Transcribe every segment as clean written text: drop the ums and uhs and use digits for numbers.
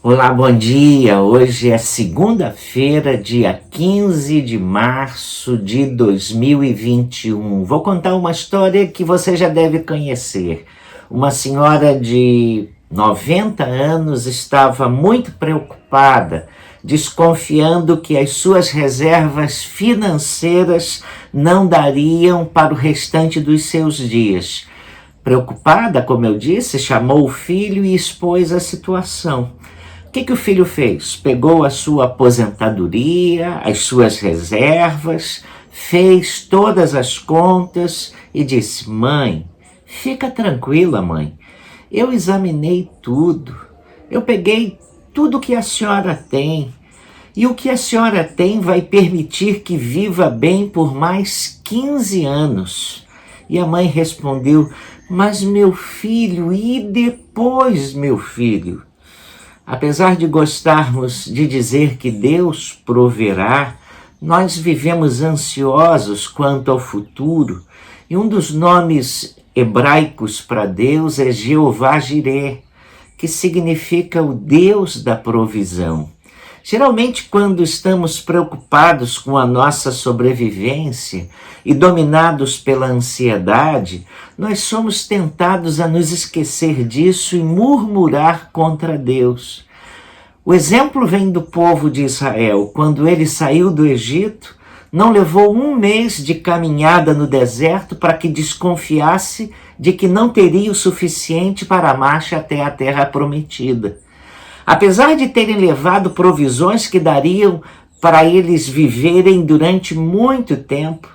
Olá, bom dia. Hoje é segunda-feira, dia 15 de março de 2021. Vou contar uma história que você já deve conhecer. Uma senhora de 90 anos estava muito preocupada, desconfiando que as suas reservas financeiras não dariam para o restante dos seus dias. Preocupada, como eu disse, chamou o filho e expôs a situação. O que o filho fez? Pegou a sua aposentadoria, as suas reservas, fez todas as contas e disse: Mãe, fica tranquila, mãe. Eu examinei tudo. Eu peguei tudo que a senhora tem. E o que a senhora tem vai permitir que viva bem por mais 15 anos. E a mãe respondeu: Mas meu filho, e depois, meu filho? Apesar de gostarmos de dizer que Deus proverá, nós vivemos ansiosos quanto ao futuro, e um dos nomes hebraicos para Deus é Jeová Jireh, que significa o Deus da provisão. Geralmente, quando estamos preocupados com a nossa sobrevivência e dominados pela ansiedade, nós somos tentados a nos esquecer disso e murmurar contra Deus. O exemplo vem do povo de Israel. Quando ele saiu do Egito, não levou um mês de caminhada no deserto para que desconfiasse de que não teria o suficiente para a marcha até a terra prometida. Apesar de terem levado provisões que dariam para eles viverem durante muito tempo,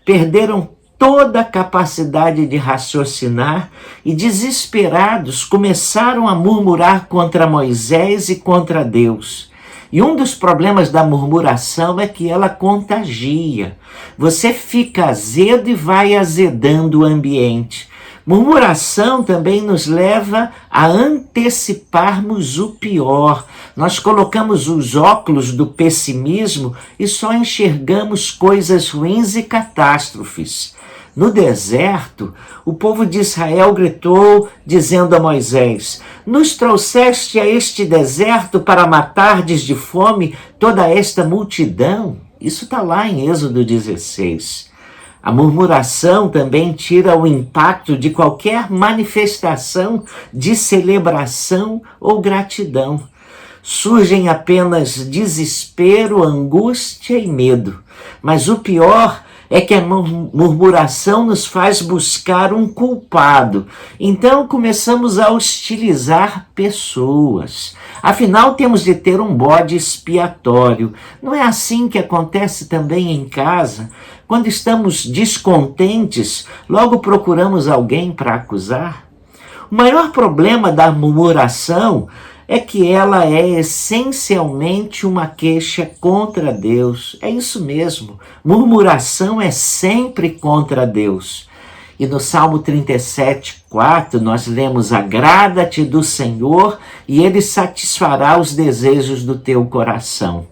perderam toda a capacidade de raciocinar e, desesperados, começaram a murmurar contra Moisés e contra Deus. E um dos problemas da murmuração é que ela contagia. Você fica azedo e vai azedando o ambiente. Murmuração também nos leva a anteciparmos o pior. Nós colocamos os óculos do pessimismo e só enxergamos coisas ruins e catástrofes. No deserto, o povo de Israel gritou, dizendo a Moisés: Nos trouxeste a este deserto para matardes de fome toda esta multidão? Isso está lá em Êxodo 16. A murmuração também tira o impacto de qualquer manifestação de celebração ou gratidão. Surgem apenas desespero, angústia e medo. Mas o pior é que a murmuração nos faz buscar um culpado. Então começamos a hostilizar pessoas. Afinal, temos de ter um bode expiatório. Não é assim que acontece também em casa? Quando estamos descontentes, logo procuramos alguém para acusar? O maior problema da murmuração é que ela é essencialmente uma queixa contra Deus. É isso mesmo, murmuração é sempre contra Deus. E no Salmo 37:4 nós lemos: Agrada-te do Senhor e Ele satisfará os desejos do teu coração.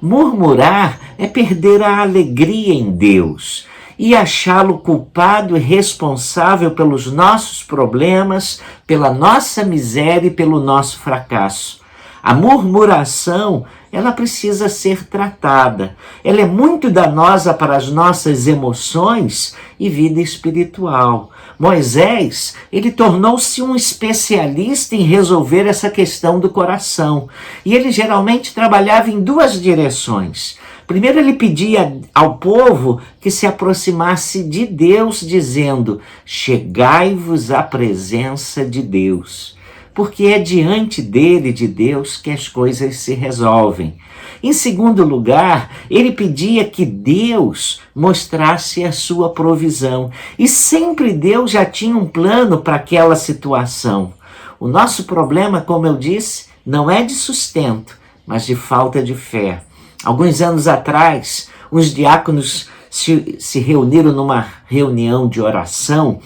Murmurar é perder a alegria em Deus e achá-lo culpado e responsável pelos nossos problemas, pela nossa miséria e pelo nosso fracasso. A murmuração, ela precisa ser tratada. Ela é muito danosa para as nossas emoções e vida espiritual. Moisés, ele tornou-se um especialista em resolver essa questão do coração. E ele geralmente trabalhava em duas direções. Primeiro, ele pedia ao povo que se aproximasse de Deus, dizendo: Chegai-vos à presença de Deus. Porque é diante dele, de Deus, que as coisas se resolvem. Em segundo lugar, ele pedia que Deus mostrasse a sua provisão. E sempre Deus já tinha um plano para aquela situação. O nosso problema, como eu disse, não é de sustento, mas de falta de fé. Alguns anos atrás, uns diáconos se reuniram numa reunião de oração.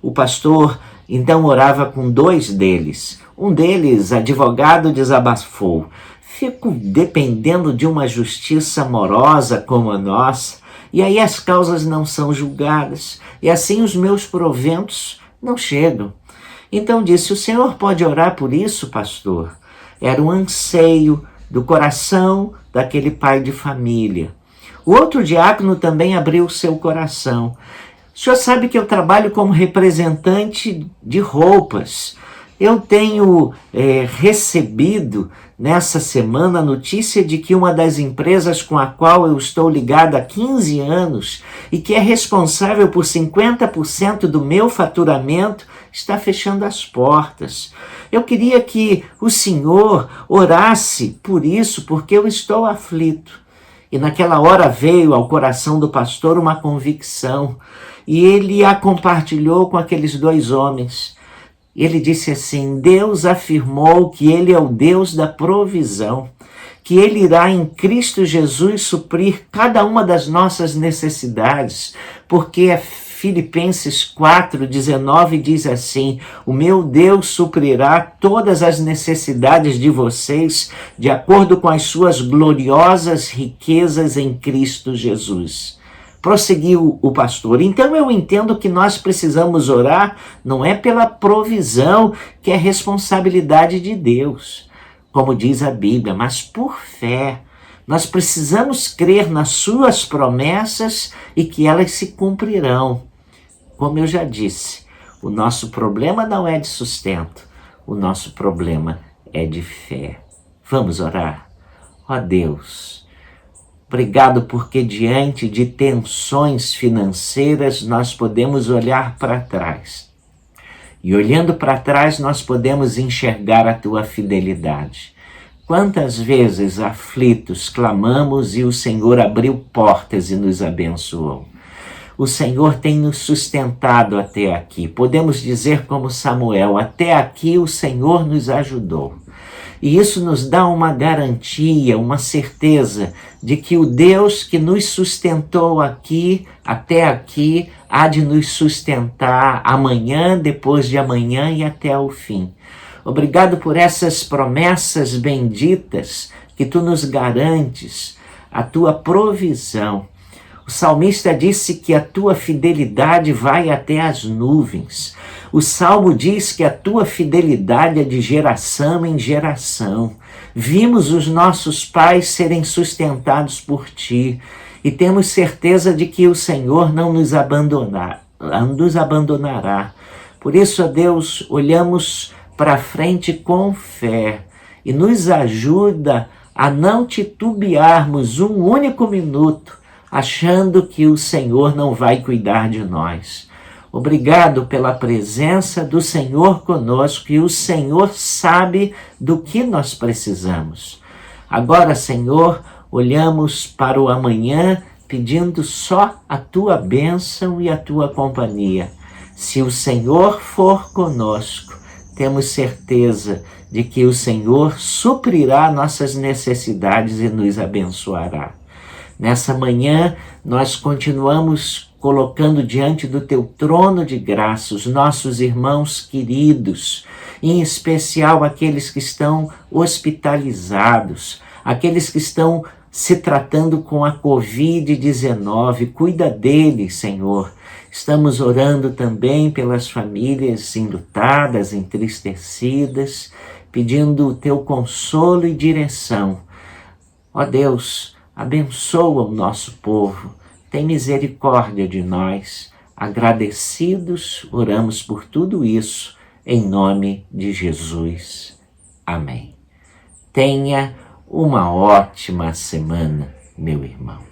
O pastor então orava com dois deles. Um deles, advogado, desabafou: Fico dependendo de uma justiça amorosa como a nossa, e aí as causas não são julgadas, e assim os meus proventos não chegam. Então disse: O senhor pode orar por isso, pastor? Era um anseio do coração daquele pai de família. O outro diácono também abriu seu coração. O senhor sabe que eu trabalho como representante de roupas. Eu tenho recebido nessa semana a notícia de que uma das empresas com a qual eu estou ligado há 15 anos e que é responsável por 50% do meu faturamento está fechando as portas. Eu queria que o senhor orasse por isso, porque eu estou aflito. E naquela hora veio ao coração do pastor uma convicção, e ele a compartilhou com aqueles dois homens. Ele disse assim: Deus afirmou que Ele é o Deus da provisão, que Ele irá em Cristo Jesus suprir cada uma das nossas necessidades, porque Filipenses 4:19 diz assim: o meu Deus suprirá todas as necessidades de vocês de acordo com as suas gloriosas riquezas em Cristo Jesus. Prosseguiu o pastor. Então eu entendo que nós precisamos orar não é pela provisão, que é responsabilidade de Deus, como diz a Bíblia, mas por fé. Nós precisamos crer nas suas promessas e que elas se cumprirão. Como eu já disse, o nosso problema não é de sustento, o nosso problema é de fé. Vamos orar? Ó Deus, obrigado porque diante de tensões financeiras nós podemos olhar para trás. E olhando para trás nós podemos enxergar a tua fidelidade. Quantas vezes aflitos clamamos e o Senhor abriu portas e nos abençoou. O Senhor tem nos sustentado até aqui. Podemos dizer como Samuel, até aqui o Senhor nos ajudou. E isso nos dá uma garantia, uma certeza de que o Deus que nos sustentou aqui, até aqui, há de nos sustentar amanhã, depois de amanhã e até o fim. Obrigado por essas promessas benditas que tu nos garantes, a tua provisão. O salmista disse que a tua fidelidade vai até as nuvens. O Salmo diz que a tua fidelidade é de geração em geração. Vimos os nossos pais serem sustentados por ti e temos certeza de que o Senhor não nos abandonará. Por isso, ó Deus, olhamos para frente com fé e nos ajuda a não titubearmos um único minuto, achando que o Senhor não vai cuidar de nós. Obrigado pela presença do Senhor conosco, e o Senhor sabe do que nós precisamos. Agora, Senhor, olhamos para o amanhã pedindo só a tua bênção e a tua companhia. Se o Senhor for conosco, temos certeza de que o Senhor suprirá nossas necessidades e nos abençoará. Nessa manhã, nós continuamos colocando diante do teu trono de graça os nossos irmãos queridos, em especial aqueles que estão hospitalizados, aqueles que estão se tratando com a Covid-19. Cuida deles, Senhor. Estamos orando também pelas famílias enlutadas, entristecidas, pedindo o teu consolo e direção. Ó Deus, abençoa o nosso povo, tem misericórdia de nós. Agradecidos, oramos por tudo isso, em nome de Jesus. Amém. Tenha uma ótima semana, meu irmão.